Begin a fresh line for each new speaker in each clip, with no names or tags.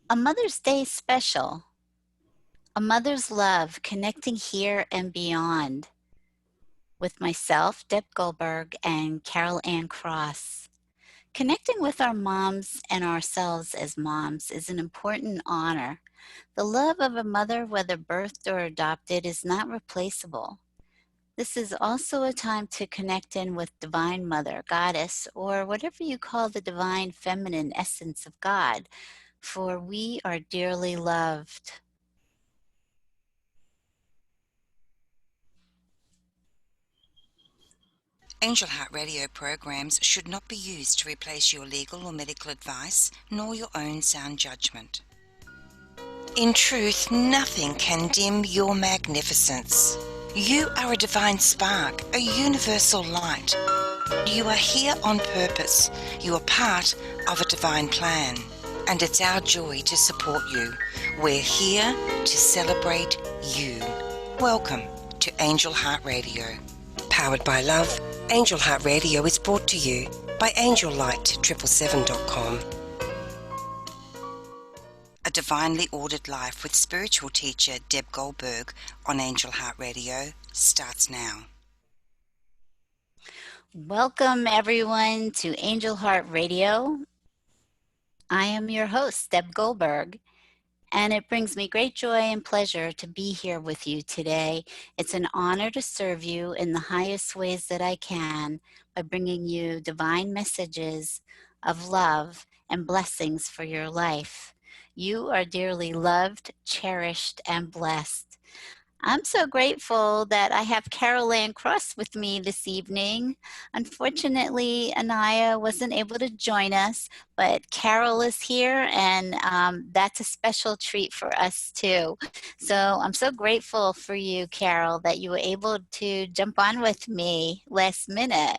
A Mother's Day special, a mother's love, connecting here and beyond with myself, Deb Goldberg, and Carol Ann Cross. Connecting with our moms and ourselves as moms is an important honor. The love of a mother, whether birthed or adopted, is not replaceable. This is also a time to connect in with Divine Mother, Goddess, or whatever you call the divine feminine essence of God, for we are dearly loved.
Angel Heart Radio programs should not be used to replace your legal or medical advice, nor your own sound judgment. In truth, nothing can dim your magnificence. You are a divine spark, a universal light. You are here on purpose. You are part of a divine plan. And it's our joy to support you. We're here to celebrate you. Welcome to Angel Heart Radio. Powered by love, Angel Heart Radio is brought to you by AngelLight777.com. A divinely ordered life with spiritual teacher Deb Goldberg on Angel Heart Radio starts now.
Welcome, everyone, to Angel Heart Radio. I am your host, Deb Goldberg, and it brings me great joy and pleasure to be here with you today. It's an honor to serve you in the highest ways that I can by bringing you divine messages of love and blessings for your life. You are dearly loved, cherished, and blessed. I'm so grateful that I have Carol Ann Cross with me this evening. Unfortunately, Anaya wasn't able to join us, but Carol is here, and that's a special treat for us too. So I'm so grateful for you, Carol, that you were able to jump on with me last minute.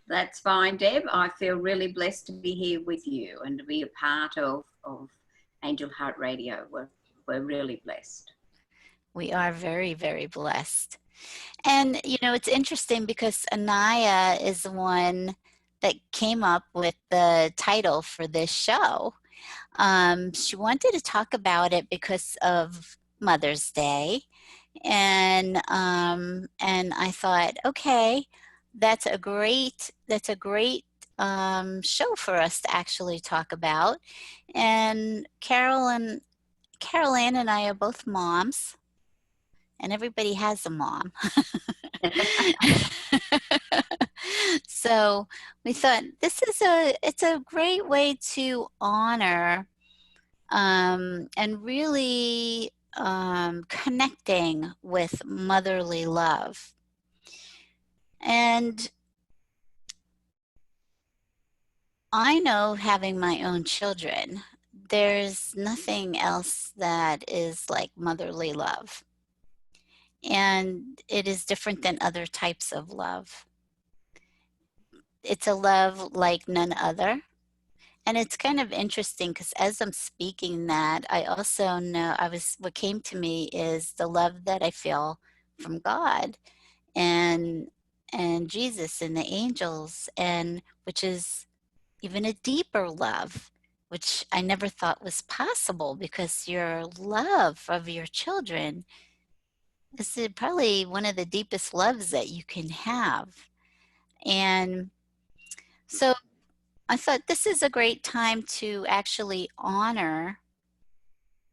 That's fine, Deb. I feel really blessed to be here with you and to be a part of Angel Heart Radio. We're really blessed.
We are very, very blessed. And, you know, it's interesting because Anaya is the one that came up with the title for this show. She wanted to talk about it because of Mother's Day. And I thought, okay, that's a great show for us to actually talk about. And Carol Ann and I are both moms, and everybody has a mom. So we thought it's a great way to honor and really connecting with motherly love. And I know, having my own children, there's nothing else that is like motherly love. And it is different than other types of love. It's a love like none other. And it's kind of interesting because as I'm speaking that, I also know what came to me is the love that I feel from God and Jesus and the angels, and which is even a deeper love, which I never thought was possible, because your love of your children is probably one of the deepest loves that you can have. And so I thought this is a great time to actually honor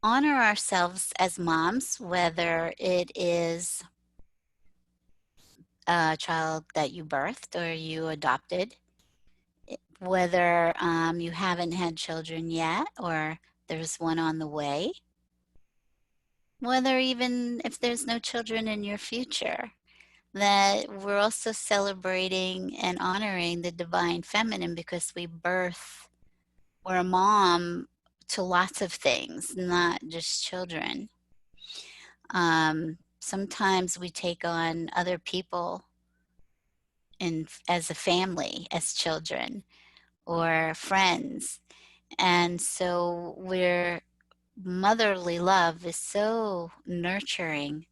ourselves as moms, whether it is a child that you birthed or you adopted, whether you haven't had children yet or there's one on the way, whether even if there's no children in your future, that we're also celebrating and honoring the divine feminine, because we're a mom to lots of things, not just children. Sometimes we take on other people as a family, as children or friends. And so motherly love is so nurturing,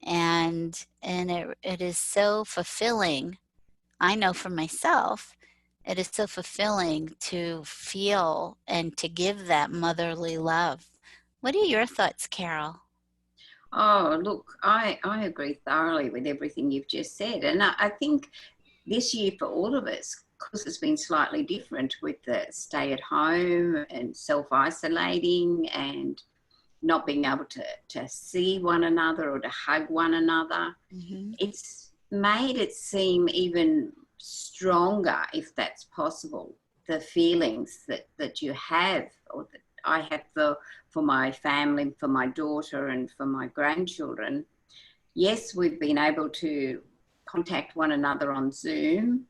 and it is so fulfilling. I know for myself, It is so fulfilling to feel and to give that motherly love. What are your thoughts, Carol?
Oh, look, I agree thoroughly with everything you've just said. And I think this year for all of us, because it's been slightly different with the stay at home and self-isolating and not being able to see one another or to hug one another,
Mm-hmm.
it's made it seem even stronger, if that's possible, the feelings that you have or that I have for my family, for my daughter and for my grandchildren. Yes, we've been able to contact one another on Zoom.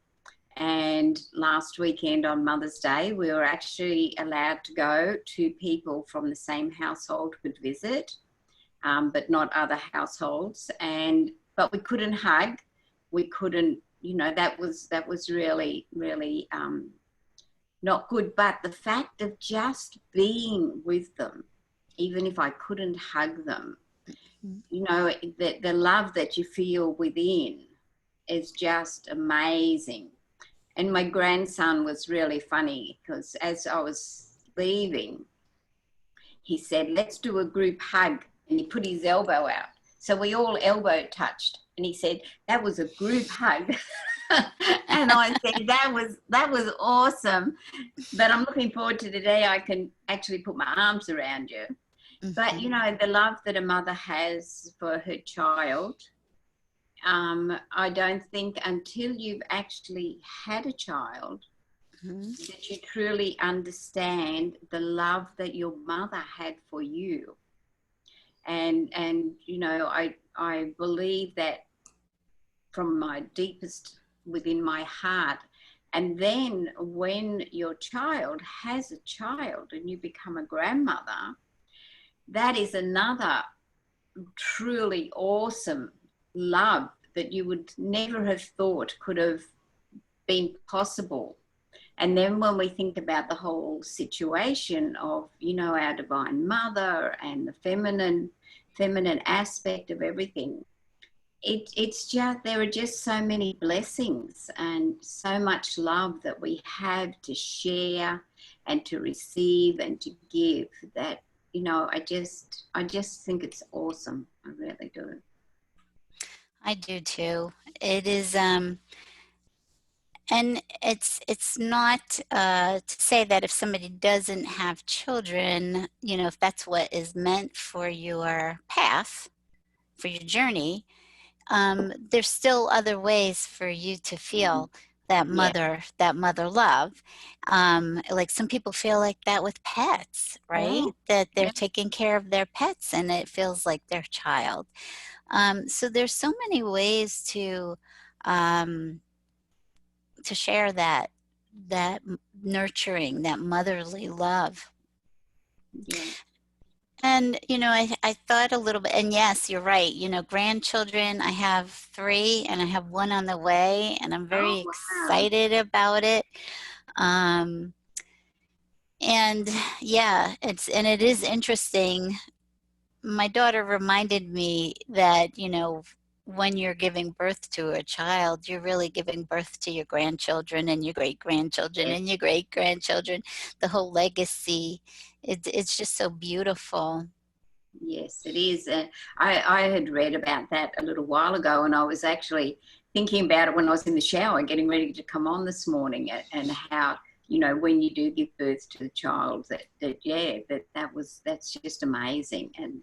And last weekend on Mother's Day, we were actually allowed to go to people from the same household could visit, but not other households. But we couldn't hug. We couldn't, that was really, really not good. But the fact of just being with them, even if I couldn't hug them, the love that you feel within is just amazing. And my grandson was really funny because as I was leaving, he said, let's do a group hug. And he put his elbow out. So we all elbow touched. And he said, that was a group hug. And I said, that was awesome. But I'm looking forward to the day I can actually put my arms around you.
Mm-hmm.
But, the love that a mother has for her child, I don't think until you've actually had a child
Mm-hmm.
that you truly understand the love that your mother had for you. And I believe that from my deepest within my heart. And then when your child has a child and you become a grandmother, that is another truly awesome love that you would never have thought could have been possible. And then when we think about the whole situation of, our divine mother and the feminine aspect of everything, it's just, there are just so many blessings and so much love that we have to share and to receive and to give that, I just think it's awesome. I really do.
I do too. It is, and it's not to say that if somebody doesn't have children, if that's what is meant for your path, for your journey, there's still other ways for you to feel
Yeah.
that mother love. Like some people feel like that with pets, right?
Oh,
That they're
yeah.
taking care of their pets and it feels like their child. So there's so many ways um, to share that nurturing, that motherly love.
Yeah.
And, I thought a little bit, and yes, you're right. Grandchildren, I have 3 and I have 1 on the way, and I'm
Oh,
very
wow.
excited about it. Um, and yeah, it is interesting. My daughter reminded me that, when you're giving birth to a child, you're really giving birth to your grandchildren and your great grandchildren
Yes.
and your great grandchildren, the whole legacy. It's just so beautiful.
Yes, it is. I had read about that a little while ago, and I was actually thinking about it when I was in the shower, getting ready to come on this morning, and how, when you do give birth to the child, that's just amazing. And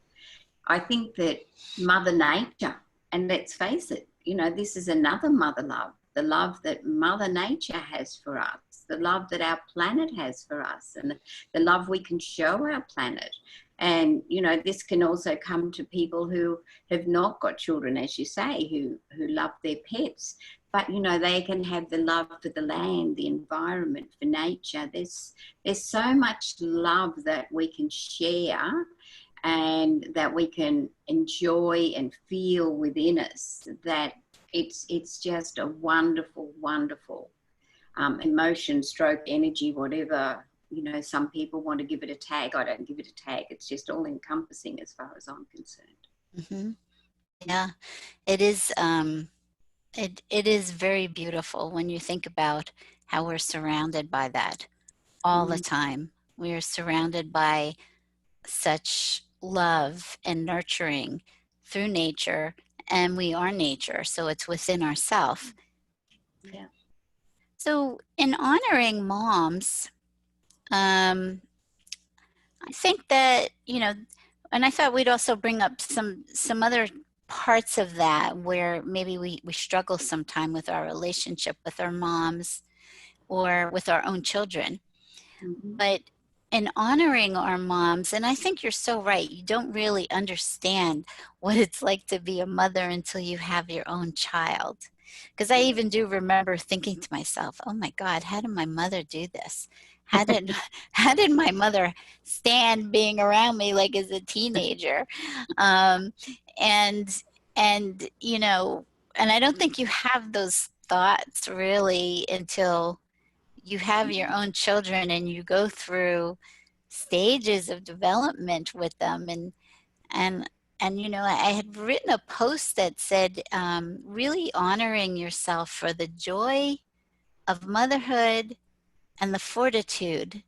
I think that Mother Nature, and let's face it, this is another mother love, the love that Mother Nature has for us, the love that our planet has for us, and the love we can show our planet. And, this can also come to people who have not got children, as you say, who love their pets. But, they can have the love for the land, the environment, for nature. There's so much love that we can share and that we can enjoy and feel within us, that it's just a wonderful, wonderful emotion, stroke, energy, whatever. Some people want to give it a tag. I don't give it a tag. It's just all encompassing as far as I'm concerned.
Hmm. Yeah, it is. It is very beautiful when you think about how we're surrounded by that all the
Mm.
time. We are surrounded by such love and nurturing through nature, and we are nature, so it's within ourself.
Yeah.
So in honoring moms, I think that, you know, and I thought we'd also bring up some other parts of that where maybe we struggle sometime with our relationship with our moms or with our own children.
Mm-hmm.
But in honoring our moms, and I think you're so right, you don't really understand what it's like to be a mother until you have your own child. Because I even do remember thinking to myself, oh my God, how did my mother do this? How did how did my mother stand being around me like as a teenager? Um, and and you know, and I don't think you have those thoughts really until you have your own children and you go through stages of development with them. And and you know, I had written a post that said, really honoring yourself for the joy of motherhood and the fortitude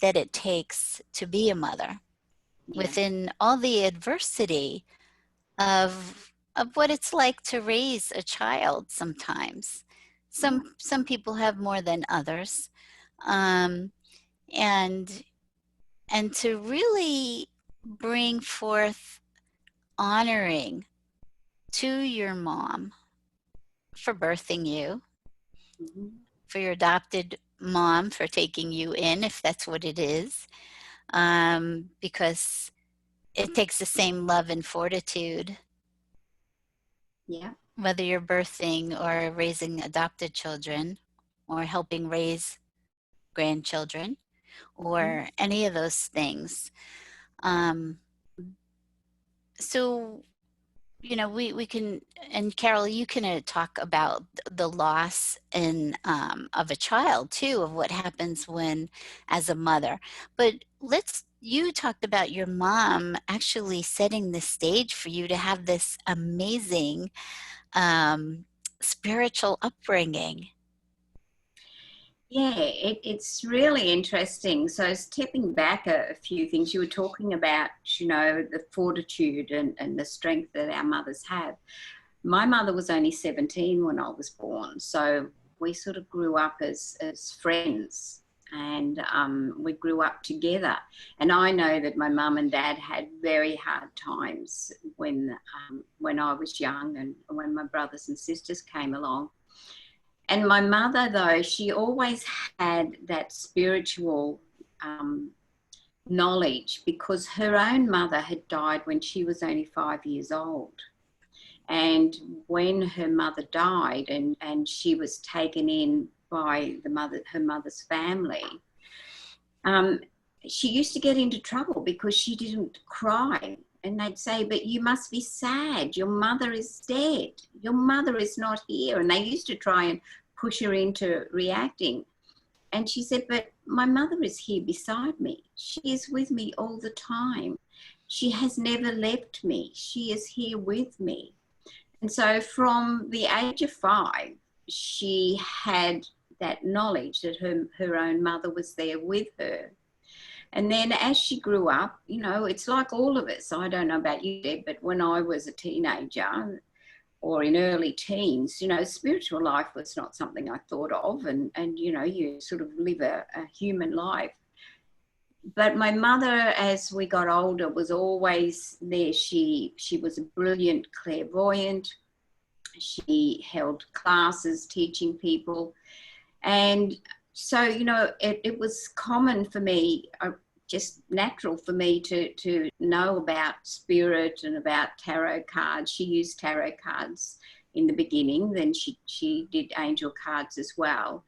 that it takes to be a mother
Yeah.
within all the adversity of what it's like to raise a child sometimes.
Yeah.
Some people have more than others. Um, and and to really bring forth honoring to your mom for birthing you,
Mm-hmm.
for your adopted mom for taking you in, if that's what it is, because it takes the same love and fortitude,
Yeah.
whether you're birthing or raising adopted children or helping raise grandchildren
Mm-hmm.
or any of those things. Um, so you know, we can, and Carol, you can talk about the loss in of a child too, of what happens when as a mother. But you talked about your mom actually setting the stage for you to have this amazing um, spiritual upbringing.
Yeah, it's really interesting. So stepping back a few things, you were talking about, the fortitude and the strength that our mothers have. My mother was only 17 when I was born, so we sort of grew up as friends, and we grew up together. And I know that my mum and dad had very hard times when I was young and when my brothers and sisters came along. And my mother, though, she always had that spiritual um, knowledge because her own mother had died when she was only 5 years old. And when her mother died and she was taken in by her mother's family, um, she used to get into trouble because she didn't cry. And they'd say, but you must be sad. Your mother is dead. Your mother is not here. And they used to try and push her into reacting. And she said, but my mother is here beside me. She is with me all the time. She has never left me. She is here with me. And so from the age of 5, she had that knowledge that her own mother was there with her. And then as she grew up, it's like all of us. I don't know about you, Deb, but when I was a teenager or in early teens, spiritual life was not something I thought of. And you sort of live a human life. But my mother, as we got older, was always there. She was a brilliant clairvoyant. She held classes teaching people. And so, it was common for me, just natural for me to know about spirit and about tarot cards. She used tarot cards in the beginning, then she did angel cards as well.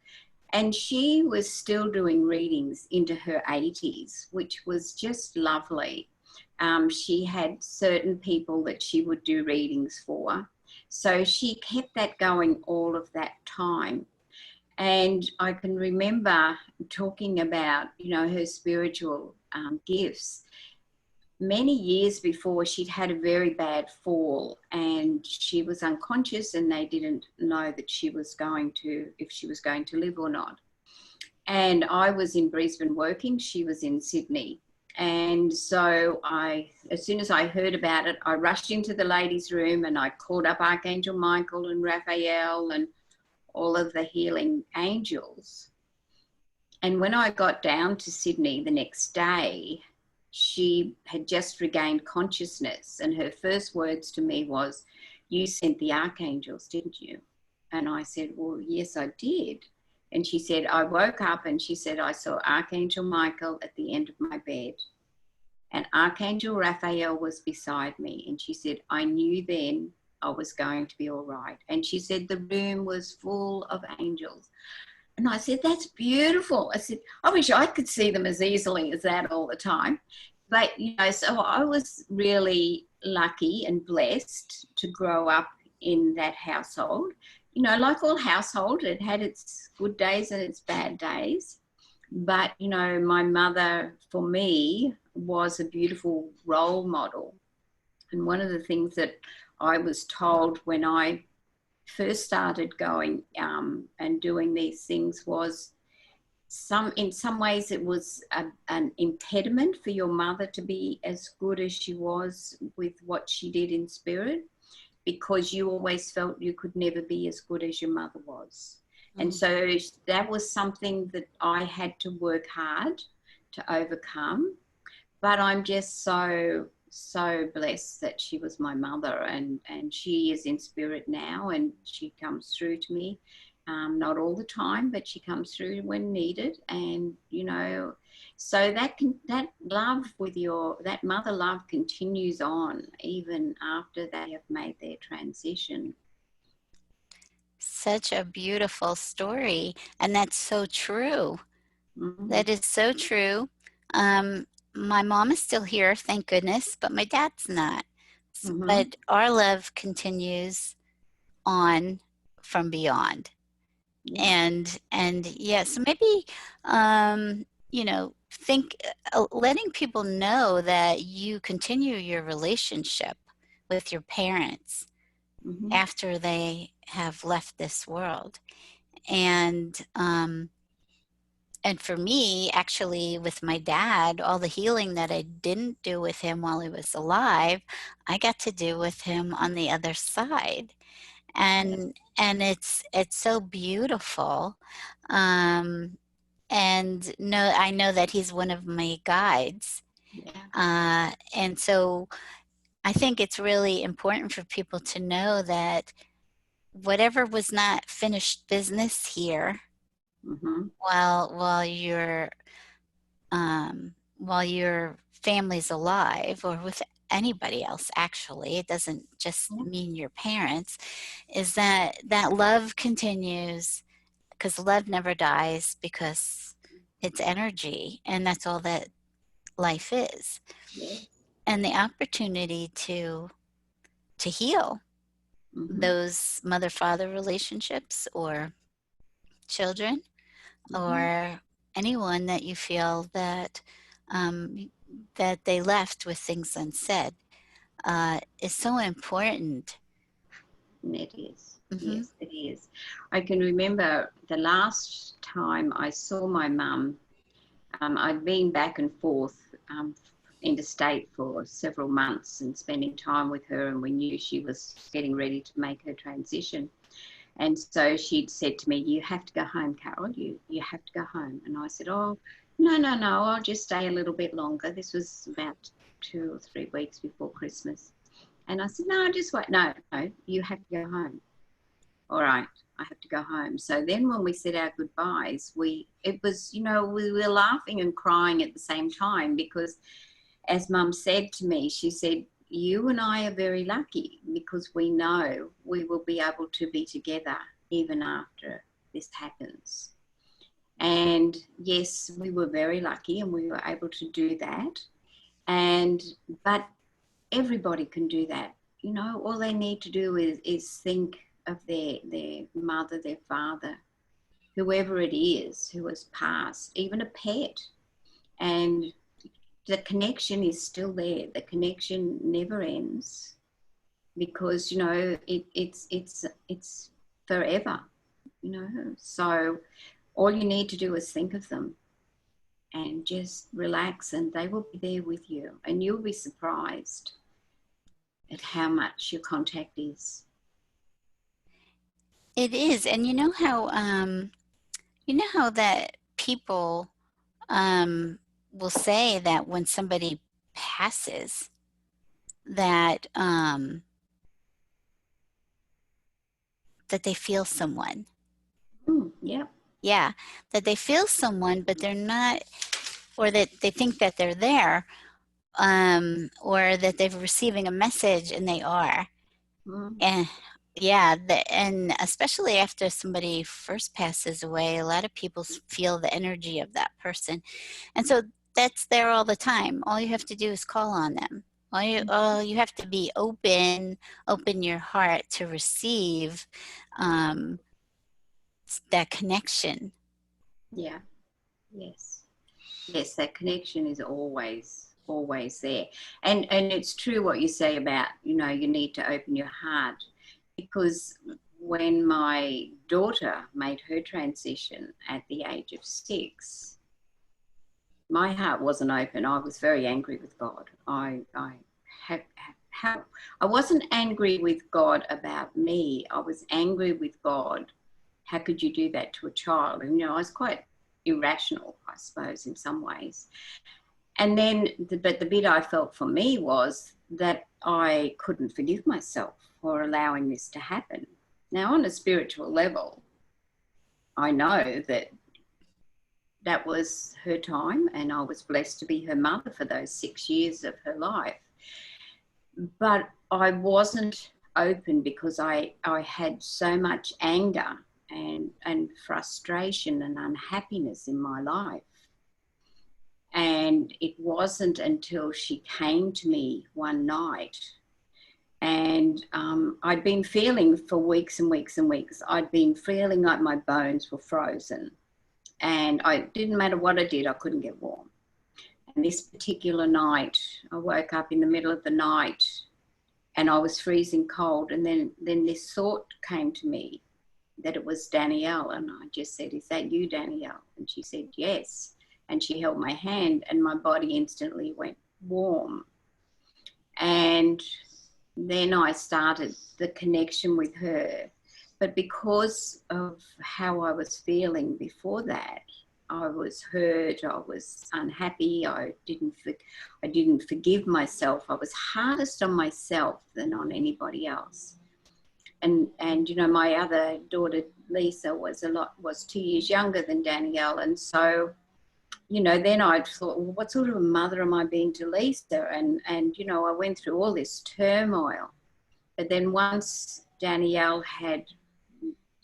And she was still doing readings into her 80s, which was just lovely. She had certain people that she would do readings for. So she kept that going all of that time. And I can remember talking about, her spiritual gifts. Many years before, she'd had a very bad fall and she was unconscious and they didn't know that if she was going to live or not. And I was in Brisbane working, she was in Sydney. And so as soon as I heard about it, I rushed into the ladies' room and I called up Archangel Michael and Raphael and all of the healing angels. And when I got down to Sydney the next day, she had just regained consciousness. And her first words to me was, "You sent the archangels, didn't you?" And I said, "Well, yes, I did." And she said, "I woke up," and she said, "I saw Archangel Michael at the end of my bed. And Archangel Raphael was beside me." And she said, "I knew then I was going to be all right." And she said, "The room was full of angels." And I said, "That's beautiful." I said, "I wish I could see them as easily as that all the time." But, so I was really lucky and blessed to grow up in that household. Like all household, it had its good days and its bad days. But, my mother, for me, was a beautiful role model. And one of the things that I was told when I first started going and doing these things was in some ways it was an impediment for your mother to be as good as she was with what she did in spirit, because you always felt you could never be as good as your mother was. And so that was something that I had to work hard to overcome. But I'm just so blessed that she was my mother, and she is in spirit now, and she comes through to me, not all the time, but she comes through when needed. And so that love with that mother love continues on even after they have made their transition.
Such a beautiful story, and that's so true. That is so true. My mom is still here, thank goodness, but my dad's not. But our love continues on from beyond.
Yeah.
And yeah, so maybe think letting people know that you continue your relationship with your parents after they have left this world. And for me, actually, with my dad, all the healing that I didn't do with him while he was alive, I got to do with him on the other side. And it's so beautiful. And I know that he's one of my guides. And so I think it's really important for people to know that whatever was not finished business here, while your family's alive, or with anybody else, actually, it doesn't just mean your parents, is that love continues, because love never dies, because it's energy, and that's all that life is. And the opportunity to heal those mother-father relationships, or children, or anyone that you feel that that they left with things unsaid, is so important.
It is. Yes, it is. I can remember the last time I saw my mum, I'd been back and forth interstate for several months and spending time with her, and we knew she was getting ready to make her transition. And so she'd said to me, "You have to go home, Carol. You have to go home." And I said, "Oh, no, I'll just stay a little bit longer." This was about 2 or 3 weeks before Christmas. And I said, "No, just wait. No, you have to go home." "All right, I have to go home." So then when we said our goodbyes, we were laughing and crying at the same time, because as Mum said to me, she said, "You and I are very lucky, because we know we will be able to be together even after this happens." And yes, we were very lucky and we were able to do that. But everybody can do that. All they need to do is think of their mother, their father, whoever it is who has passed, even a pet. And the connection is still there. The connection never ends, because it's forever. So All you need to do is think of them and just relax, and they will be there with you. And you'll be surprised at how much your contact is.
It is. And you know how that people will say that when somebody passes, that that they feel someone.
Yep.
Yeah, that they feel someone, but they're not, or that they think that they're there, or that they're receiving a message and they are. And yeah, and especially after somebody first passes away, a lot of people feel the energy of that person. And so that's there all the time. All you have to do is call on them. All you have to be open your heart to receive um, that connection.
Yeah. Yes. Yes, that connection is always there. And it's true what you say about, you need to open your heart, because when my daughter made her transition at the age of 6, my heart wasn't open. I was very angry with God. I wasn't angry with God about me. I was angry with God. How could you do that to a child? And I was quite irrational, I suppose, in some ways. And then, but the bit I felt for me was that I couldn't forgive myself for allowing this to happen. Now, on a spiritual level, I know that that was her time, and I was blessed to be her mother for those 6 years of her life. But I wasn't open because I had so much anger and frustration and unhappiness in my life. And it wasn't until she came to me one night, and I'd been feeling for weeks and weeks and weeks, I'd been feeling like my bones were frozen. And it didn't matter what I did, I couldn't get warm. And this particular night, I woke up in the middle of the night and I was freezing cold. And then this thought came to me that it was Danielle. And I just said, "Is that you, Danielle?" And she said, "Yes." And she held my hand and my body instantly went warm. And then I started the connection with her. But because of how I was feeling before that, I was hurt, I was unhappy, I didn't forgive myself. I was hardest on myself than on anybody else. And my other daughter, Lisa, was 2 years younger than Danielle. And so, then I thought, well, what sort of a mother am I being to Lisa? And I went through all this turmoil. But then once Danielle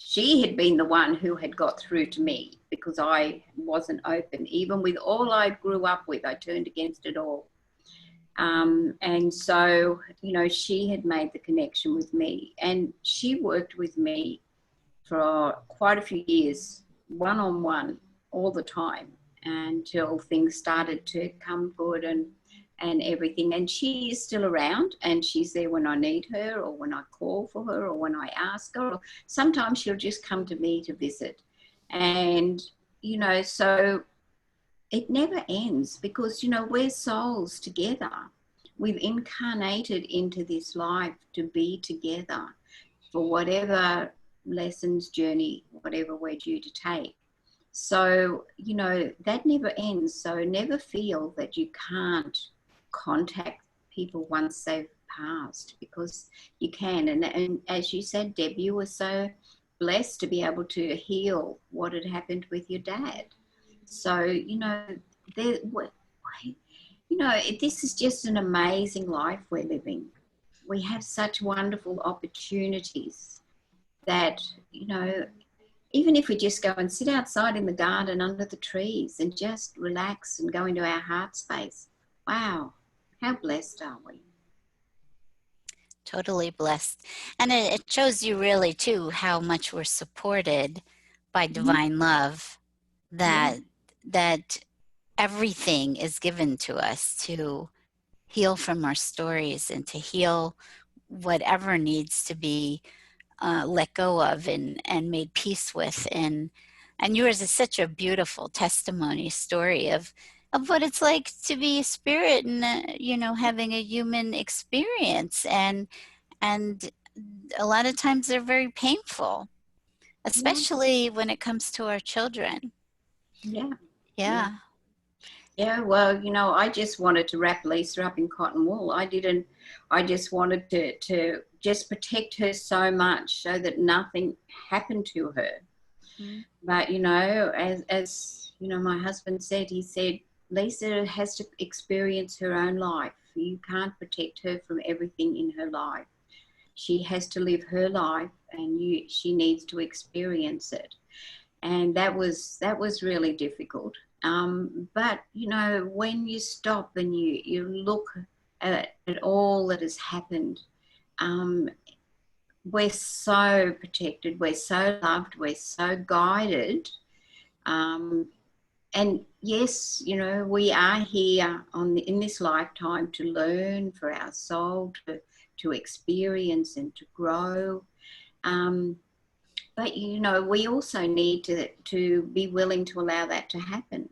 she had been the one who had got through to me, because I wasn't open. Even with all I grew up with, I turned against it all. And so, she had made the connection with me, and she worked with me for quite a few years, one-on-one, all the time, until things started to come good and everything. And she is still around, and she's there when I need her, or when I call for her, or when I ask her, or sometimes she'll just come to me to visit. And, so it never ends, because, we're souls together. We've incarnated into this life to be together for whatever lessons, journey, whatever we're due to take. So, that never ends. So never feel that you can't contact people once they've passed, because you can. And as you said, Deb, you were so blessed to be able to heal what had happened with your dad. So, this is just an amazing life we're living. We have such wonderful opportunities that, even if we just go and sit outside in the garden under the trees and just relax and go into our heart space, wow, how blessed are we?
Totally blessed. And it shows you really too how much we're supported by divine love,
Yeah.
that everything is given to us to heal from our stories and to heal whatever needs to be let go of and made peace with. And And yours is such a beautiful testimony story of what it's like to be a spirit and having a human experience, and a lot of times they're very painful,
Yeah,
especially when it comes to our children.
yeah, yeah.
Yeah.
Yeah, well, I just wanted to wrap Lisa up in cotton wool. I just wanted to just protect her so much so that nothing happened to her.
Mhm.
But, as my husband said, he said, Lisa has to experience her own life. You can't protect her from everything in her life. She has to live her life, and she needs to experience it. And that was really difficult. But when you stop and you look at all that has happened, um, we're so protected, we're so loved, we're so guided. Um, and yes, we are here in this lifetime to learn for our soul, to experience and to grow. Um, but we also need to be willing to allow that to happen.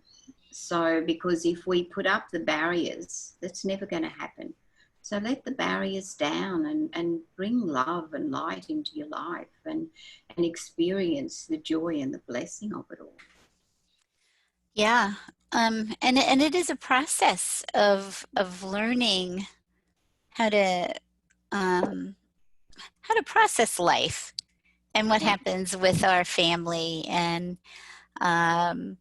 So, because if we put up the barriers, that's never going to happen. So let the barriers down, and bring love and light into your life, and experience the joy and the blessing of it all.
Yeah. And it is a process of learning how to um, process life and what
Yeah,
happens with our family, um,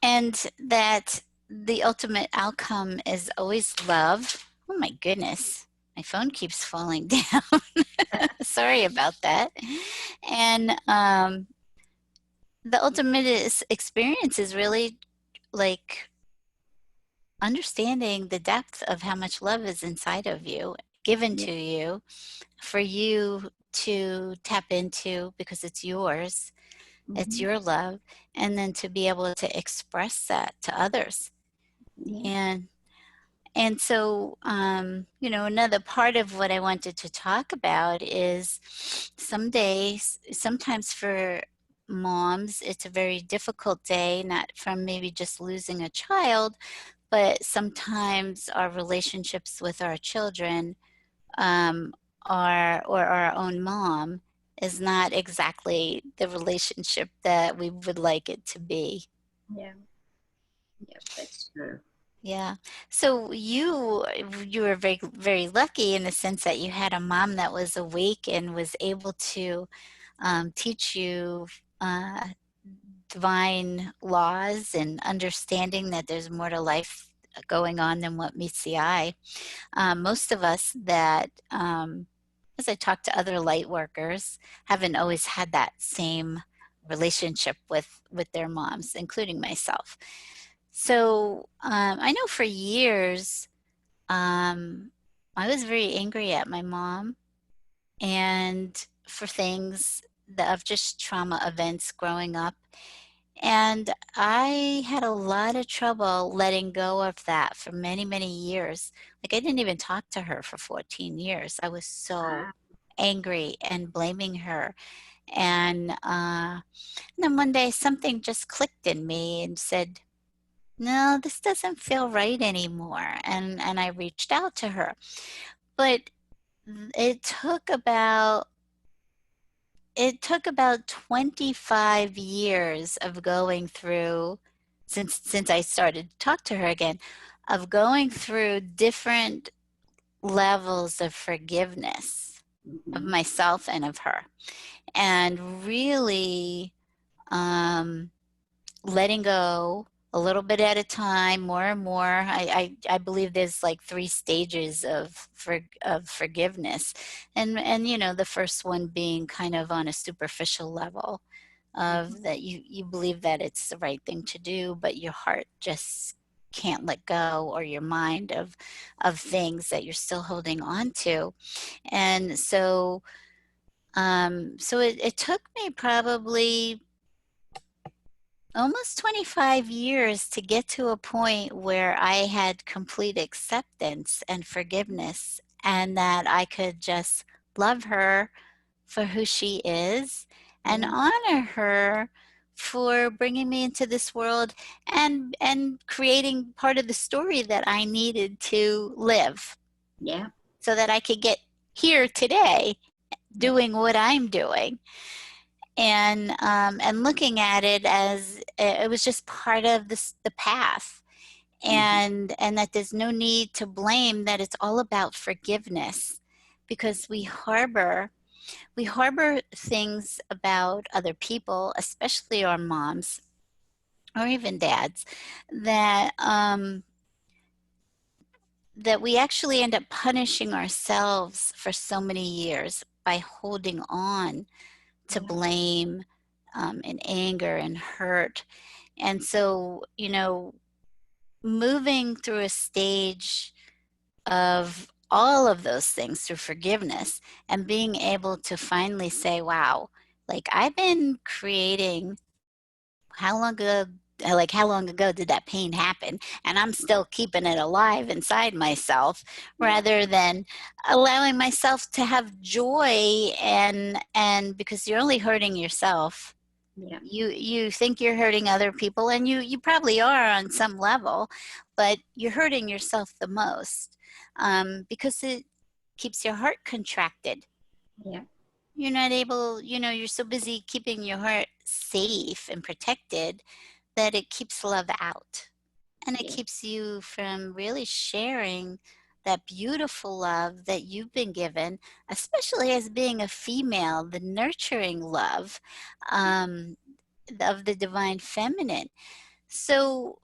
and that the ultimate outcome is always love. Oh my goodness, my phone keeps falling down. Sorry about that. And the ultimate experience is really like understanding the depth of how much love is inside of you, given
yeah,
to you, for you to tap into because it's yours, it's
hmm,
your love, and then to be able to express that to others.
yeah,
And so, another part of what I wanted to talk about is some days, sometimes for moms, it's a very difficult day, not from maybe just losing a child, but sometimes our relationships with our children, um, or our own mom is not exactly the relationship that we would like it to be.
yeah, yeah. That's true.
Yeah. So you were very very lucky in the sense that you had a mom that was awake and was able to teach you uh, divine laws and understanding that there's more to life going on than what meets the eye. Most of us that, as I talk to other light workers, haven't always had that same relationship with their moms, including myself. So I know for years um, I was very angry at my mom and for things that of just trauma events growing up. And I had a lot of trouble letting go of that for many, many years. Like I didn't even talk to her for 14 years. I was so
Ah,
angry and blaming her. And then one day something just clicked in me and said, no, this doesn't feel right anymore. And I reached out to her. But it took about it took about 25 years of going through, since I started to talk to her again, of going through different levels of forgiveness of
mhm,
myself and of her, and really um, letting go a little bit at a time, more and more. I believe there's like three stages of forgiveness, and the first one being kind of on a superficial level
mhm,
of that you believe that it's the right thing to do, but your heart just can't let go, or your mind of things that you're still holding on to. And so it took me probably almost 25 years to get to a point where I had complete acceptance and forgiveness, and that I could just love her for who she is and
yeah,
honor her for bringing me into this world and creating part of the story that I needed to live
Yeah.
so that I could get here today
Yeah.
doing what I'm doing. And looking at it as it was just part of the path,
Mm-hmm.
and that there's no need to blame, that it's all about forgiveness, because we harbor things about other people, especially our moms or even dads, that that we actually end up punishing ourselves for so many years by holding on to
Yeah.
blame, and anger and hurt. And so, moving through a stage of all of those things through forgiveness and being able to finally say, wow, like I've been creating, how long ago how long ago did that pain happen, and I'm still keeping it alive inside myself,
Yeah.
rather than allowing myself to have joy. And because you're only hurting yourself,
Yeah.
you think you're hurting other people, and you probably are on some level, but you're hurting yourself the most, because it keeps your heart contracted.
Yeah.
You're not able, you're so busy keeping your heart safe and protected that it keeps love out, and it
Yeah.
keeps you from really sharing that beautiful love that you've been given, especially as being a female, the nurturing love, um, of the divine feminine. So,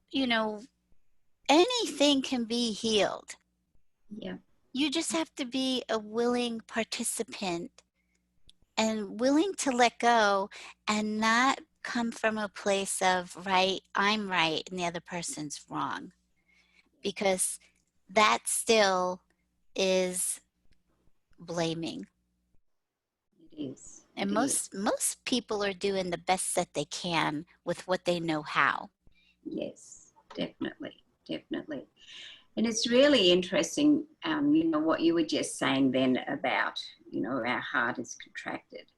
anything can be healed.
Yeah.
You just have to be a willing participant and willing to let go, and not come from a place of, right, I'm right and the other person's wrong, because that still is blaming.
It is.
And
It is.
most people are doing the best that they can with what they know how.
Yes, definitely. Definitely. And it's really interesting, what you were just saying then about, our heart is contracted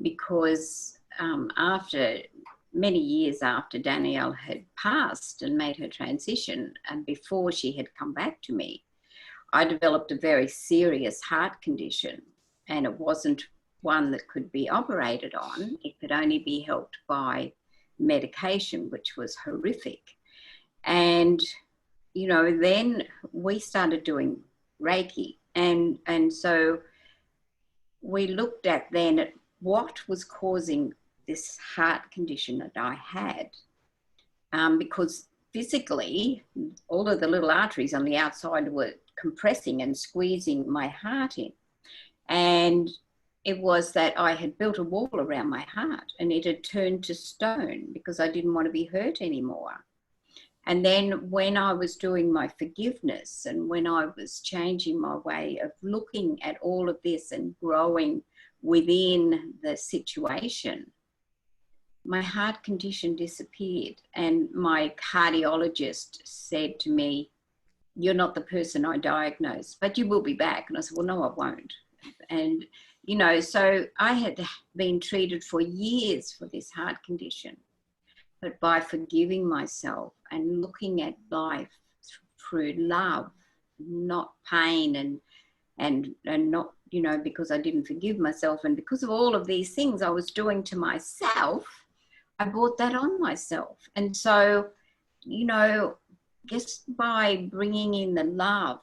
because after many years after Danielle had passed and made her transition, and before she had come back to me, I developed a very serious heart condition, and it wasn't one that could be operated on. It could only be helped by medication, which was horrific. And then we started doing Reiki, and so we looked at then at what was causing this heart condition that I had, because physically all of the little arteries on the outside were compressing and squeezing my heart in, and it was that I had built a wall around my heart and it had turned to stone because I didn't want to be hurt anymore. And then when I was doing my forgiveness and when I was changing my way of looking at all of this and growing within the situation, my heart condition disappeared. And my cardiologist said to me, "You're not the person I diagnosed, but you will be back." And I said, "Well, no, I won't." And, so I had been treated for years for this heart condition. But by forgiving myself and looking at life through love, not pain, and not, because I didn't forgive myself, and because of all of these things I was doing to myself, I brought that on myself. And so, just by bringing in the love,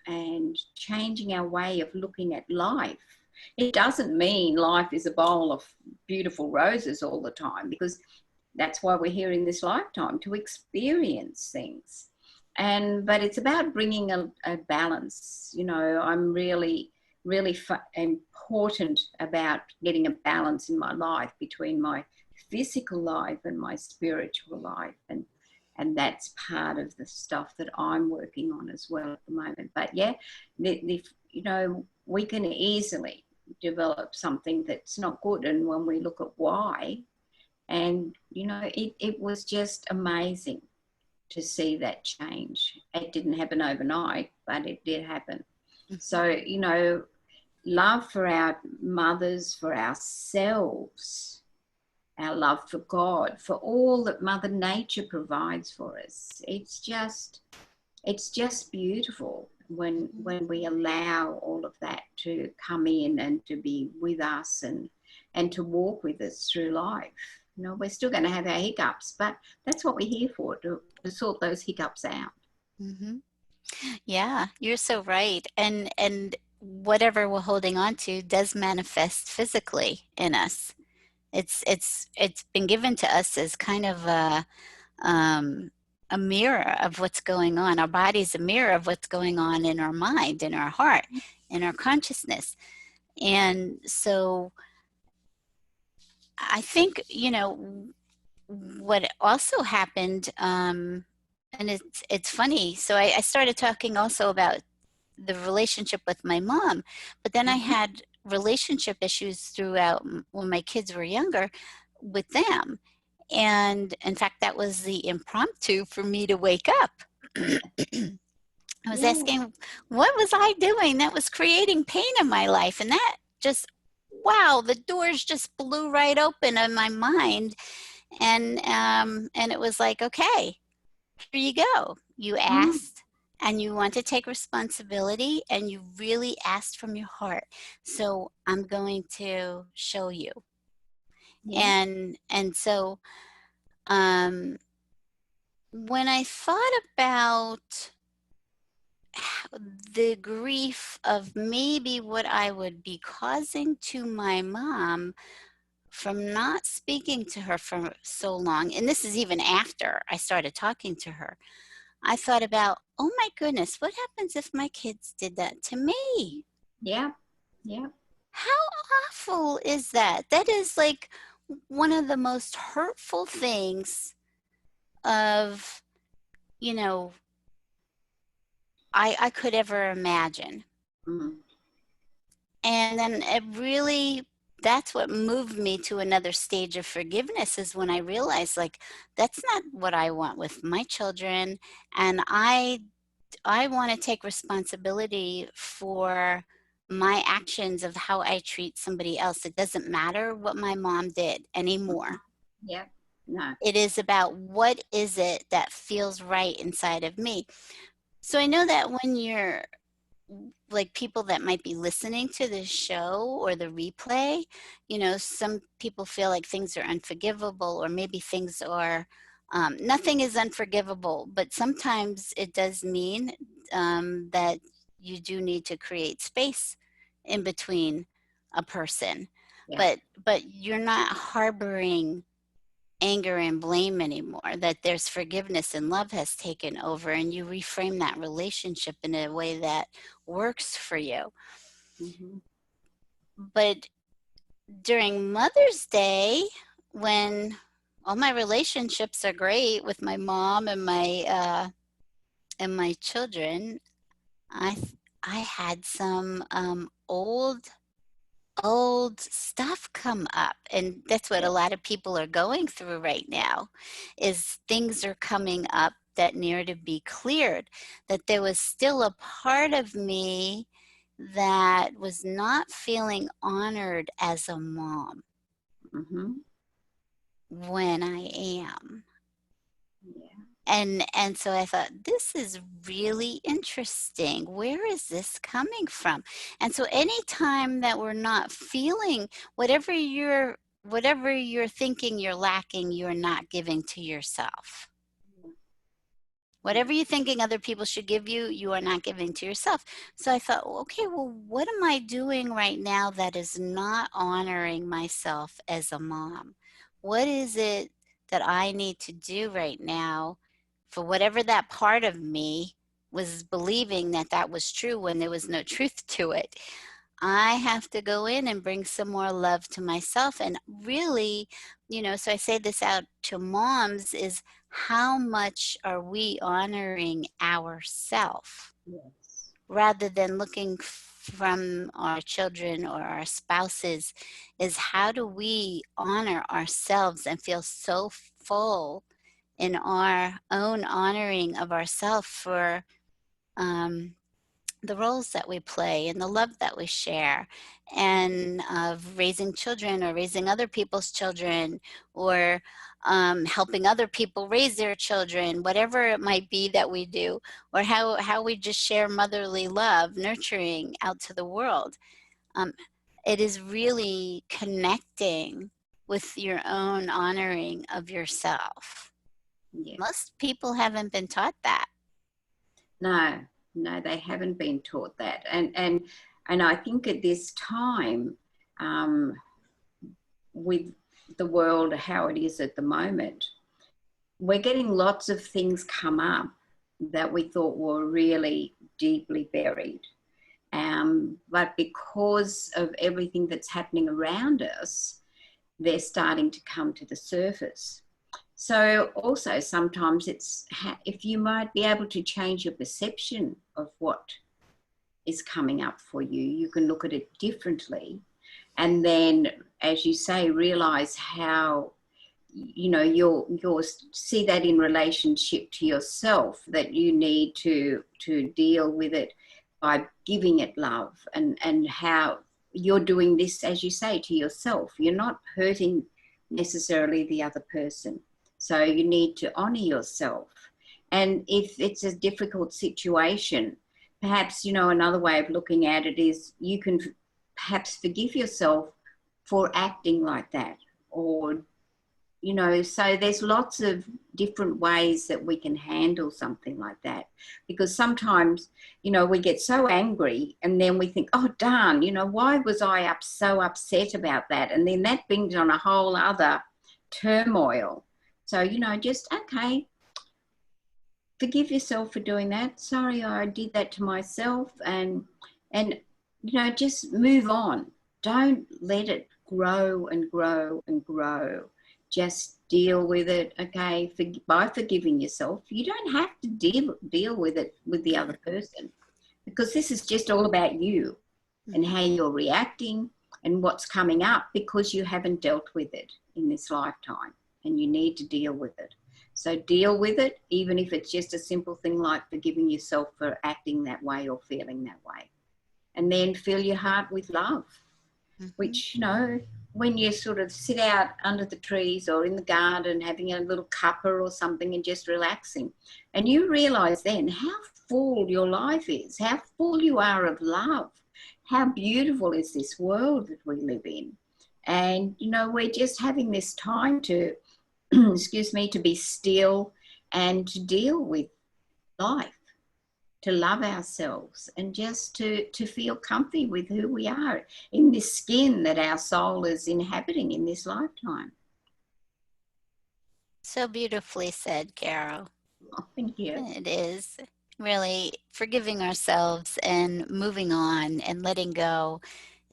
and changing our way of looking at life. It doesn't mean life is a bowl of beautiful roses all the time, because that's why we're here in this lifetime, to experience things. But it's about bringing a balance. I'm really important about getting a balance in my life between my physical life and my spiritual life, and that's part of the stuff that I'm working on as well at the moment. But yeah, we can easily develop something that's not good, and when we look at why, and it was just amazing to see that change. It didn't happen overnight, but it did happen. So love for our mothers, for ourselves, our love for God, for all that Mother Nature provides for us. It's just beautiful when we allow all of that to come in and to be with us and to walk with us through life. You know, we're still going to have our hiccups, but that's what we're here for, to sort those hiccups out.
Mm-hmm. Yeah, you're so right. And whatever we're holding on to does manifest physically in us. It's been given to us as kind of um, a mirror of what's going on. Our body's a mirror of what's going on in our mind, in our heart, in our consciousness. And so I think, you know, what also happened, and it's funny. So I started talking also about the relationship with my mom, but then I
Mm-hmm.
had relationship issues throughout when my kids were younger with them. And in fact, that was the impromptu for me to wake up. I was
Yeah.
asking, what was I doing that was creating pain in my life? And that just, wow, the doors just blew right open in my mind. And it was like, okay, here you go. You
Mm.
asked and you want to take responsibility and you really asked from your heart. So I'm going to show you.
Yeah.
And so um, when I thought about the grief of maybe what I would be causing to my mom from not speaking to her for so long, and this is even after I started talking to her, I thought about, oh my goodness, what happens if my kids did that to me?
Yeah. Yeah.
How awful is that? That is like one of the most hurtful things of, you know, I could ever imagine.
Mm.
And then it really, that's what moved me to another stage of forgiveness is when I realized like that's not what I want with my children. And I want to take responsibility for my actions of how I treat somebody else. It doesn't matter what my mom did
Mm-hmm.
anymore.
Yeah. No.
It is about what is it that feels right inside of me. So I know that when you're like people that might be listening to this show or the replay, you know, some people feel like things are unforgivable or maybe things are, nothing is unforgivable, but sometimes it does mean that you do need to create space in between a person.
Yeah.
But you're not harboring anger and blame anymore, that there's forgiveness and love has taken over, and you reframe that relationship in a way that works for you.
Mm-hmm.
But during Mother's Day, when all my relationships are great with my mom and my children, I I had some old stuff come up, and that's what
Yeah.
a lot of people are going through right now, is things are coming up that need to be cleared, that there was still a part of me that was not feeling honored as a mom
Mm-hmm.
when I am.
Yeah.
And so I thought, this is really interesting. Where is this coming from? And so anytime that we're not feeling whatever you're thinking you're lacking, you're not giving to yourself.
Yeah.
Whatever you're thinking other people should give you, you are not giving to yourself. So I thought, well, okay, well, what am I doing right now that is not honoring myself as a mom? What is it that I need to do right now for whatever that part of me was believing that that was true when there was no truth to it? I have to go in and bring some more love to myself. And really, you know, so I say this out to moms is how much are we honoring ourself
Yes.
rather than looking from our children or our spouses, is how do we honor ourselves and feel so full in our own honoring of ourselves for um, the roles that we play and the love that we share, and of raising children or raising other people's children, or helping other people raise their children, whatever it might be that we do, or how we just share motherly love, nurturing out to the world. Um, it is really connecting with your own honoring of yourself.
Yeah.
Most people haven't been taught that.
No, no, they haven't been taught that. And I think at this time, with the world how it is at the moment, we're getting lots of things come up that we thought were really deeply buried. But because of everything that's happening around us, they're starting to come to the surface. So also sometimes it's if you might be able to change your perception of what is coming up for you, you can look at it differently. And then, as you say, realize how, you know, you'll see that in relationship to yourself, that you need to deal with it by giving it love, and how you're doing this, as you say, to yourself. You're not hurting necessarily the other person. So you need to honor yourself. And if it's a difficult situation, perhaps, you know, another way of looking at it is you can perhaps forgive yourself for acting like that, or, you know, so there's lots of different ways that we can handle something like that. Because sometimes, you know, we get so angry and then we think, oh, darn, you know, why was I so upset about that? And then that brings on a whole other turmoil. So, you know, just, okay, forgive yourself for doing that. Sorry, I did that to myself. And you know, just move on. Don't let it grow and grow and grow. Just deal with it, okay, by forgiving yourself. You don't have to deal with it with the other person, because this is just all about you and how you're reacting and what's coming up, because you haven't dealt with it in this lifetime and you need to deal with it. So deal with it, even if it's just a simple thing like forgiving yourself for acting that way or feeling that way. And then fill your heart with love, which, you know, when you sort of sit out under the trees or in the garden having a little cuppa or something and just relaxing, and you realise then how full your life is, how full you are of love, how beautiful is this world that we live in. And, you know, we're just having this time to, excuse me, to be still and to deal with life, to love ourselves, and just to feel comfy with who we are in this skin that our soul is inhabiting in this lifetime.
So beautifully said, Carol.
Oh, thank you.
It is really forgiving ourselves and moving on and letting go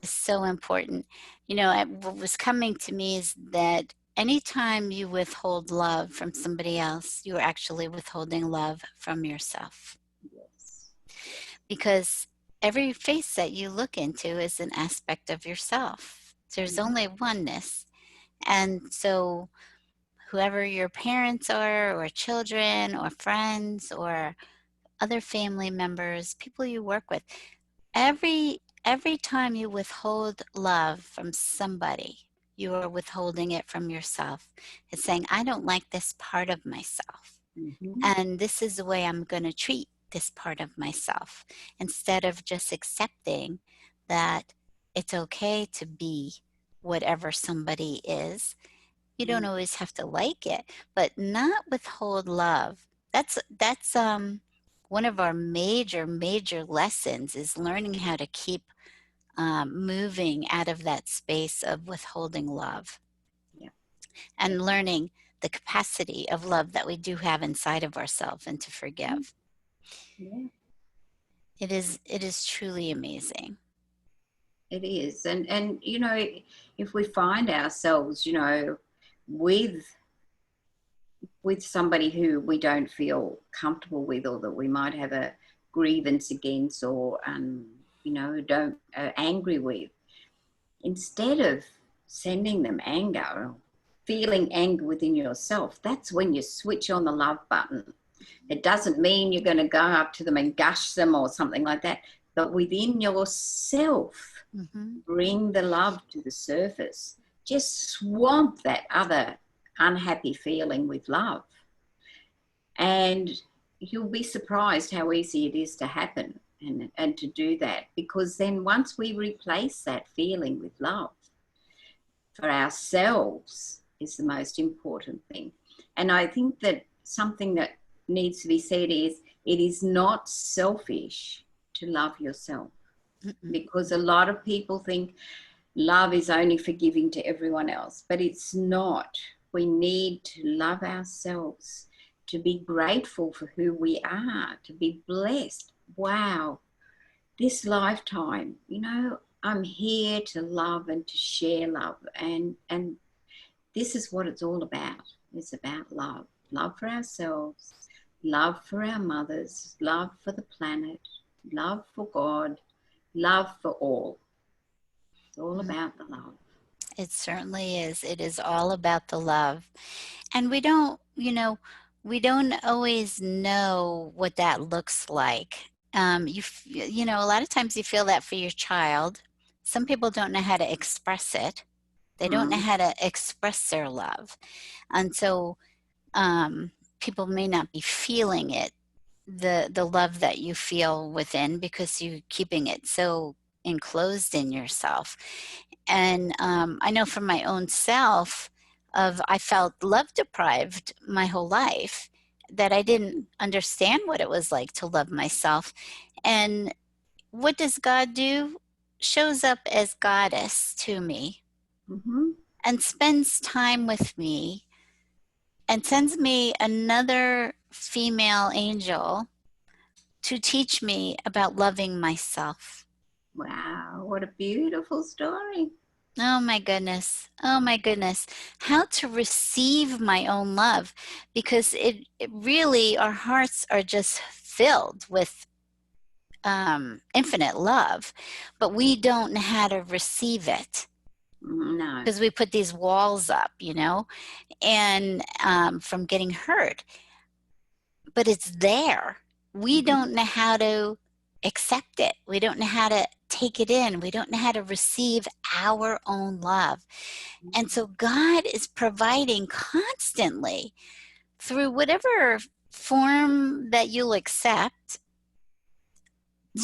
is so important. You know, what was coming to me is that anytime you withhold love from somebody else, you are actually withholding love from yourself.
Yes.
Because every face that you look into is an aspect of yourself. There's only oneness. And so whoever your parents are, or children, or friends, or other family members, people you work with, every time you withhold love from somebody, you are withholding it from yourself. It's saying, I don't like this part of myself. And this is the way I'm going to treat this part of myself, instead of just accepting that it's okay to be whatever somebody is. You don't always have to like it, but not withhold love. That's one of our major lessons, is learning how to keep moving out of that space of withholding love,
Yeah.
and learning the capacity of love that we do have inside of ourselves, and to forgive.
Yeah.
It is truly amazing.
It is. And you know, if we find ourselves, you know, with somebody who we don't feel comfortable with, or that we might have a grievance against, or you know, don't angry with, instead of sending them anger or feeling anger within yourself, that's when you switch on the love button. It doesn't mean you're going to go up to them and gush them or something like that. but within yourself, bring the love to the surface. Just swamp that other unhappy feeling with love. And you'll be surprised how easy it is to happen and to do that. Because then once we replace that feeling with love, for ourselves is the most important thing. And I think that something that needs to be said is it is not selfish to love yourself. Because a lot of people think love is only for giving to everyone else, but it's not. We need to love ourselves, to be grateful for who we are, to be blessed. Wow, this lifetime, you know, I'm here to love and to share love. And this is what it's all about. It's about love. Love for ourselves, love for our mothers, love for the planet, love for God, love for all. It's all about the love.
It certainly is. It is all about the love. And we don't, we don't always know what that looks like. A lot of times you feel that for your child. Some people don't know how to express it. They don't know how to express their love. And so people may not be feeling it, the love that you feel within, because you're keeping it so enclosed in yourself. And I know from my own self, I felt love deprived my whole life, that I didn't understand what it was like to love myself. And what does God do? Shows up as goddess to me and spends time with me and sends me another female angel to teach me about loving myself.
Wow, what a beautiful story.
Oh my goodness. Oh my goodness. How to receive my own love, because it really, our hearts are just filled with infinite love, but we don't know how to receive it.
No.
Because we put these walls up, and from getting hurt. But it's there. We don't know how to accept it. We don't know how to take it in. We don't know how to receive our own love. And so God is providing constantly through whatever form that you'll accept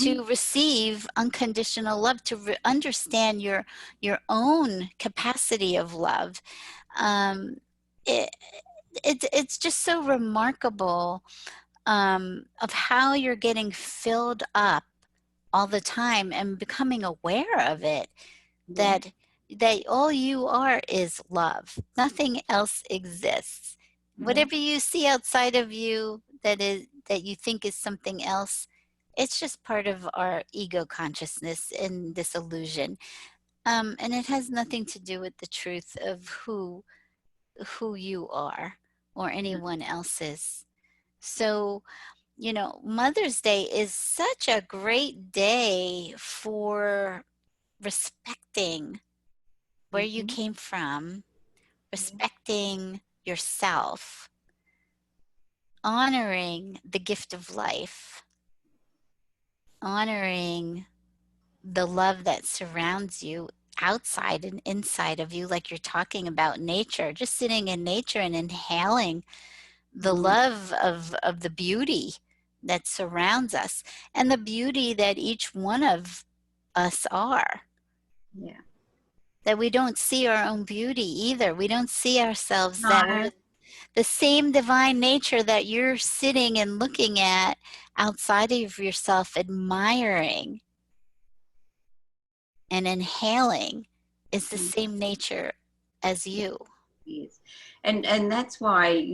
to receive unconditional love, to understand your own capacity of love. It's just so remarkable of how you're getting filled up all the time and becoming aware of it, that all you are is love. Nothing else exists. Whatever you see outside of you that you think is something else, it's just part of our ego consciousness in this illusion. And it has nothing to do with the truth of who you are or anyone else's. So, Mother's Day is such a great day for respecting where you came from, respecting yourself, honoring the gift of life, honoring the love that surrounds you outside and inside of you, like you're talking about nature, just sitting in nature and inhaling the love of the beauty that surrounds us and the beauty that each one of us are.
Yeah.
That we don't see our own beauty either. We don't see ourselves,
No.
that we're the same divine nature that you're sitting and looking at outside of yourself, admiring and inhaling, is the same nature as you.
Yes. And that's why,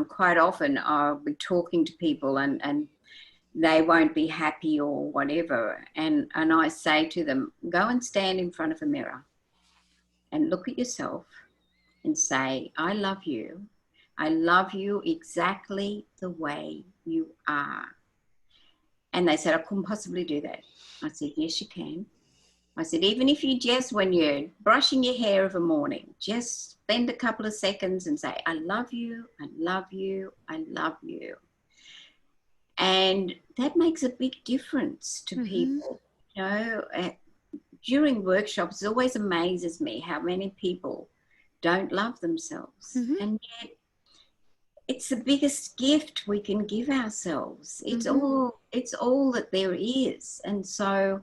quite often I'll be talking to people and they won't be happy or whatever. And I say to them, go and stand in front of a mirror and look at yourself and say, I love you. I love you exactly the way you are. And they said, I couldn't possibly do that. I said, yes, you can. I said, even if you just, when you're brushing your hair of a morning, just spend a couple of seconds and say, I love you, I love you, I love you. And that makes a big difference to
Mm-hmm.
people. You know, during workshops, it always amazes me how many people don't love themselves.
Mm-hmm.
And yet it's the biggest gift we can give ourselves.
Mm-hmm.
It's all that there is. And so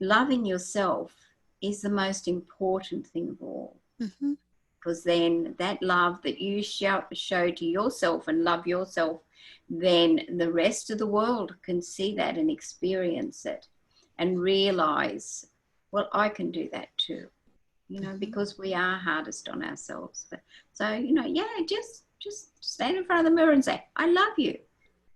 loving yourself is the most important thing of all.
Mm-hmm.
Because then that love that you show to yourself and love yourself, then the rest of the world can see that and experience it and realize, well, I can do that too, you know,
Mm-hmm.
because we are hardest on ourselves. But so, you know, yeah, just stand in front of the mirror and say, I love you.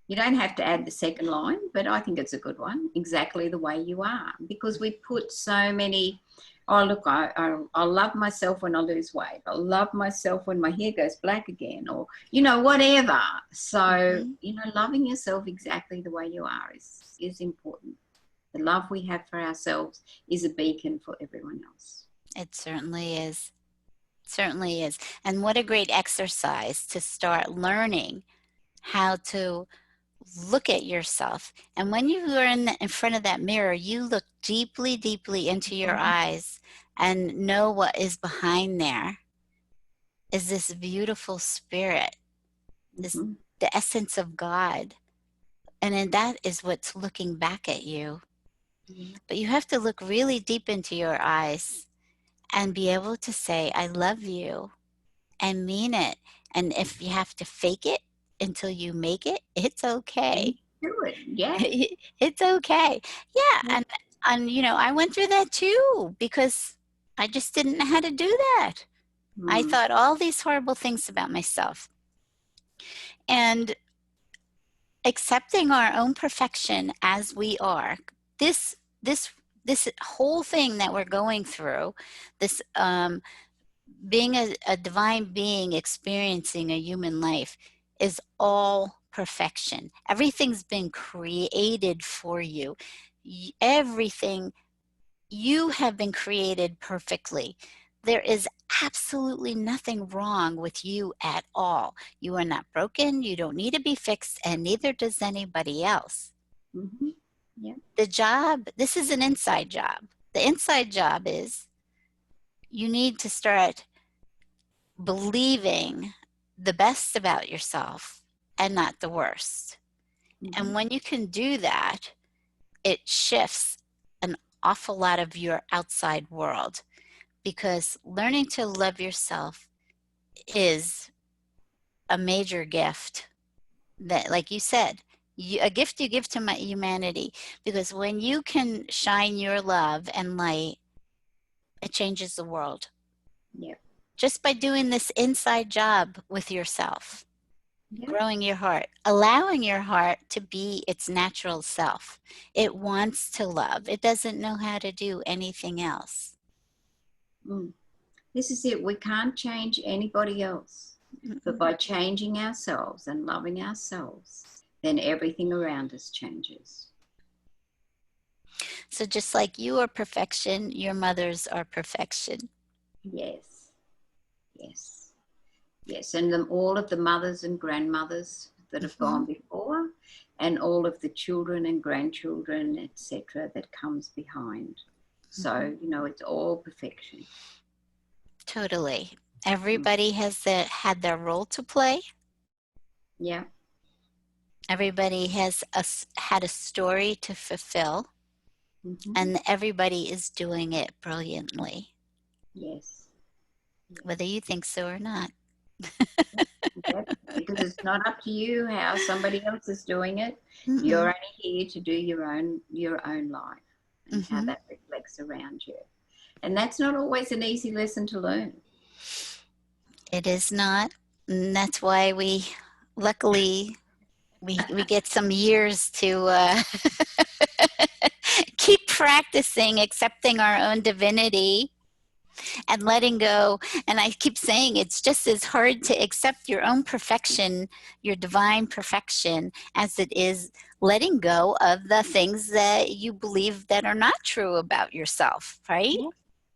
You don't have to add the second line, but I think it's a good one, exactly the way you are, because we put so many, oh, look, I love myself when I lose weight. I love myself when my hair goes black again, or, you know, whatever. So,
Mm-hmm.
you know, loving yourself exactly the way you are is important. The love we have for ourselves is a beacon for everyone else.
It certainly is. Certainly is. And what a great exercise to start learning how to look at yourself. And when you are in front of that mirror, you look deeply, deeply into your eyes and know what is behind there is this beautiful spirit, this
Mm-hmm.
the essence of God. And then that is what's looking back at you.
Yeah.
But you have to look really deep into your eyes and be able to say, I love you and mean it. And if you have to fake it until you make it, it's okay.
And do it. Yeah.
It's okay. Yeah, and you know, I went through that too because I just didn't know how to do that. I
Mm.
thought all these horrible things about myself. And accepting our own perfection as we are, this this this whole thing that we're going through, this being a divine being experiencing a human life is all perfection. Everything's been created for you. Everything, you have been created perfectly. There is absolutely nothing wrong with you at all. You are not broken. You don't need to be fixed, and neither does anybody else.
Mm-hmm. Yeah.
The job, this is an inside job. The inside job is you need to start believing the best about yourself and not the worst.
Mm-hmm.
And when you can do that, it shifts an awful lot of your outside world because learning to love yourself is a major gift that, like you said, a gift you give to humanity, because when you can shine your love and light, it changes the world
Yeah.
just by doing this inside job with yourself.
Yeah.
Growing your heart, allowing your heart to be its natural self. It wants to love. It doesn't know how to do anything else.
Mm. This is it. We can't change anybody else. But
Mm-mm.
by changing ourselves and loving ourselves, then everything around us changes.
So just like you are perfection, your mothers are perfection.
Yes. Yes. Yes. And all of the mothers and grandmothers that have
Mm-hmm.
gone before, and all of the children and grandchildren, etc., that comes behind.
Mm-hmm.
So, you know, it's all perfection.
Totally.
Mm.
Everybody has had their role to play.
Yeah.
Everybody has had a story to fulfill,
Mm-hmm.
and everybody is doing it brilliantly,
Yes.
whether
Yes.
you think so or not.
Yep, because it's not up to you how somebody else is doing it. You're
Mm-mm.
only here to do your own life and how
Mm-hmm.
that reflects around you. And that's not always an easy lesson to learn.
It is not. And that's why luckily, we get some years to keep practicing accepting our own divinity and letting go. And I keep saying it's just as hard to accept your own perfection, your divine perfection, as it is letting go of the things that you believe that are not true about yourself, right?
Yeah,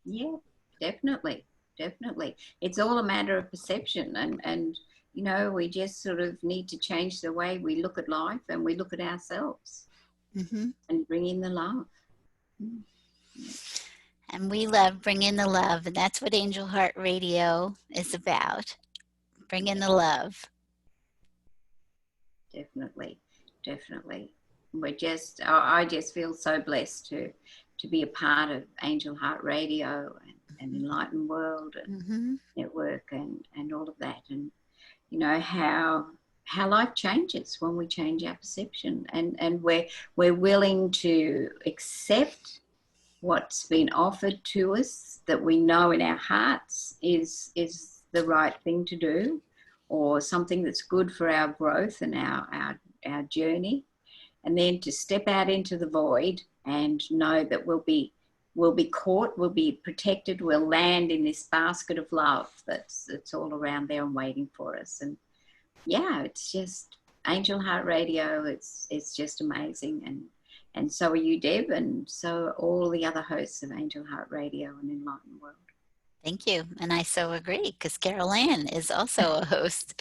yeah, definitely, definitely. It's all a matter of perception, and you know, we just sort of need to change the way we look at life and we look at ourselves and bring in the love.
And we love bringing the love, and that's what Angel Heart Radio is about. Bringing the love.
Definitely, definitely. I just feel so blessed to be a part of Angel Heart Radio and Enlightened World Network and all of that. And, you know, how life changes when we change our perception, and we're willing to accept what's been offered to us that we know in our hearts is the right thing to do, or something that's good for our growth and our journey, and then to step out into the void and know that we'll be caught, we'll be protected, we'll land in this basket of love that's all around there and waiting for us. And yeah, it's just Angel Heart Radio. It's just amazing, and so are you, Deb, and so are all the other hosts of Angel Heart Radio and Enlightened World.
Thank you. And I so agree, because Carol Ann is also a host.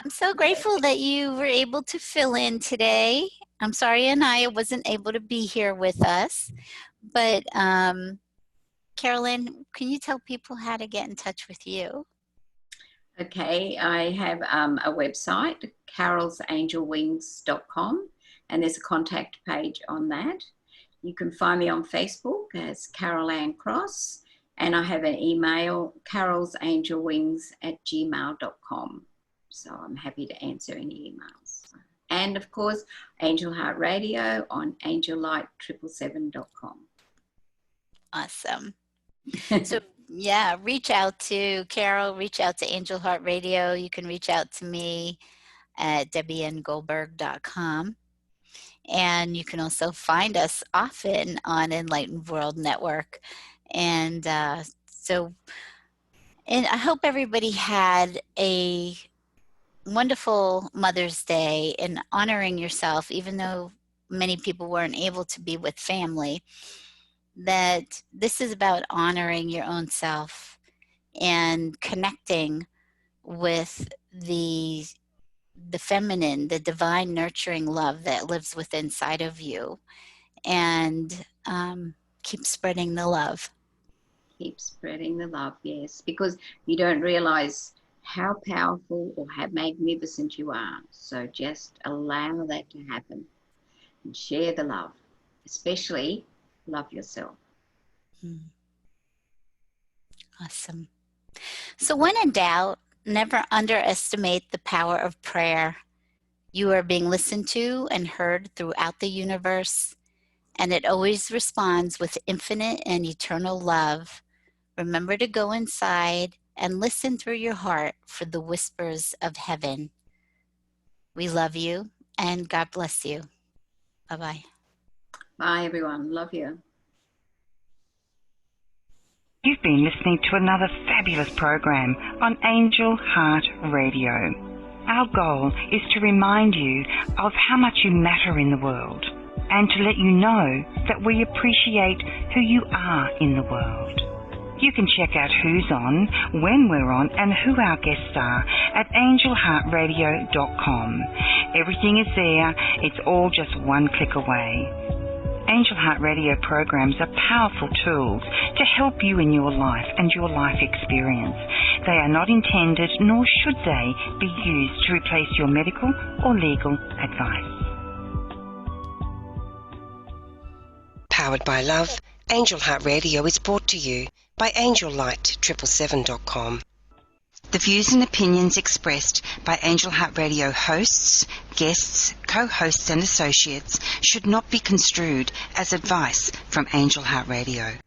I'm so grateful that you were able to fill in today. I'm sorry Anaya wasn't able to be here with us, but Carol Ann, can you tell people how to get in touch with you?
Okay, I have a website, carolsangelwings.com, and there's a contact page on that. You can find me on Facebook as Carol Ann Cross, and I have an email, carolsangelwings@gmail.com. So I'm happy to answer any emails. And of course, Angel Heart Radio on angellight777.com.
Awesome. So yeah, reach out to Carol, reach out to Angel Heart Radio. You can reach out to me at debbiengoldberg.com. And you can also find us often on Enlightened World Network. And and I hope everybody had a wonderful Mother's Day in honoring yourself, even though many people weren't able to be with family, that this is about honoring your own self and connecting with the feminine, the divine nurturing love that lives within inside of you, and keep spreading the love.
Keep spreading the love, yes, because you don't realize how powerful or how magnificent you are. So just allow that to happen and share the love, especially love yourself.
Awesome. So when in doubt, never underestimate the power of prayer. You are being listened to and heard throughout the universe, and it always responds with infinite and eternal love. Remember to go inside and listen through your heart for the whispers of heaven. We love you, and God bless you. Bye-bye.
Bye, everyone. Love you.
You've been listening to another fabulous program on Angel Heart Radio. Our goal is to remind you of how much you matter in the world, and to let you know that we appreciate who you are in the world. You can check out who's on, when we're on, and who our guests are at angelheartradio.com. Everything is there. It's all just one click away. Angel Heart Radio programs are powerful tools to help you in your life and your life experience. They are not intended, nor should they, be used to replace your medical or legal advice. Powered by love, Angel Heart Radio is brought to you by angellight777.com. The views and opinions expressed by Angel Heart Radio hosts, guests, co-hosts and associates should not be construed as advice from Angel Heart Radio.